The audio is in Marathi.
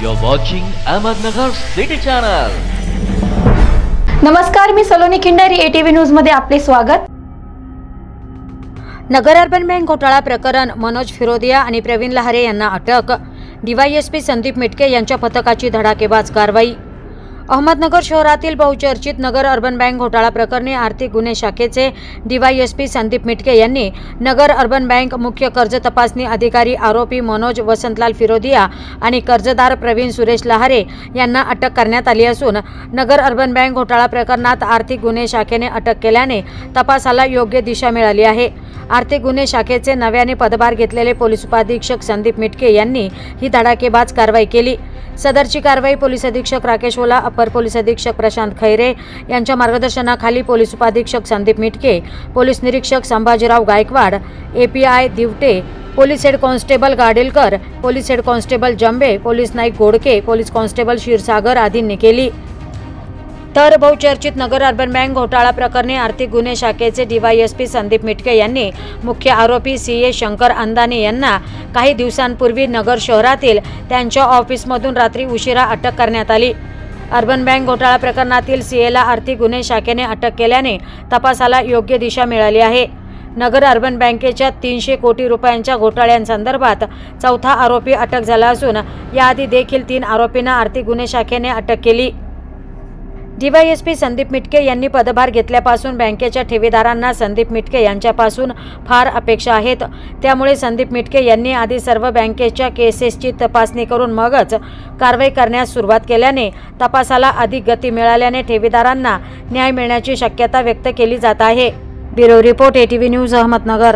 You're watching Ahmednagar City Channel. नमस्कार, मी सलोनी खिंडारी, ATV न्यूज मध्ये आपले स्वागत। नगर अर्बन बँक घोटाळा प्रकरण मनोज फिरोदिया आणि प्रवीण लहारे यांना अटक। DYSP संदीप मिटके यांच्या पथकाची धडाकेबाज कारवाई। अहमदनगर शहरातील बहुचर्चित नगर अर्बन बँक घोटाळा प्रकरणी आर्थिक गुन्हे शाखेचे DYSP संदीप मिटके यांनी नगर अर्बन बँक मुख्य कर्ज तपासणी अधिकारी आरोपी मनोज वसंतलाल फिरोदिया आणि कर्जदार प्रवीण सुरेश लहारे यांना अटक करण्यात आली असून नगर अर्बन बँक घोटाळा प्रकरणात आर्थिक गुन्हे शाखेने अटक केल्याने तपासाला योग्य दिशा मिळाली आहे। आर्थिक गुन्हे शाखेचे नव्याने पदभार घेतलेले पोलीस उपाधीक्षक संदीप मिटके यांनी ही धडाकेबाज कारवाई केली। सदरची कारवाई पोलीस अधीक्षक राकेश ओला, अपर पोलीस अधीक्षक प्रशांत खैरे यांच्या मार्गदर्शनाखाली पोलीस उपाधीक्षक संदीप मिटके, पोलीस निरीक्षक Sambhajirao Gaikwad, API Divate, police head constable Gadelkar, police head constable Jambe, police Naik Godke, police constable Kshirsagar आदींनी केली। तर बहुचर्चित नगर अर्बन बँक घोटाळा प्रकरणी आर्थिक गुन्हे शाखेचे DYSP संदीप मिटके यांनी मुख्य आरोपी CA शंकर अंदानी यांना काही दिवसांपूर्वी नगर शहरातील त्यांच्या ऑफिसमधून रात्री उशिरा अटक करण्यात आली। अर्बन बँक घोटाळा प्रकरणातील CAला आर्थिक गुन्हे शाखेने अटक केल्याने तपासाला योग्य दिशा मिळाली आहे। नगर अर्बन बँकेच्या 300 कोटी रुपयांच्या घोटाळ्यांसंदर्भात चौथा आरोपी अटक झाला असून याआधी देखील 3 आरोपींना आर्थिक गुन्हे शाखेने अटक केली। DYSP संदीप मिटके यांनी पदभार घेतल्यापासून बँकेच्या ठेवीदारांना संदीप मिटके यांच्यापासून फार अपेक्षा आहेत। त्यामुळे संदीप मिटके यांनी आधी सर्व बँकेच्या केसेसची तपासणी करून मगच कारवाई करण्यास सुरुवात केल्याने तपासाला अधिक गती मिळाल्याने ठेवीदारांना न्याय मिळण्याची शक्यता व्यक्त केली जात आहे। Bureau report, ATV news, Ahmednagar.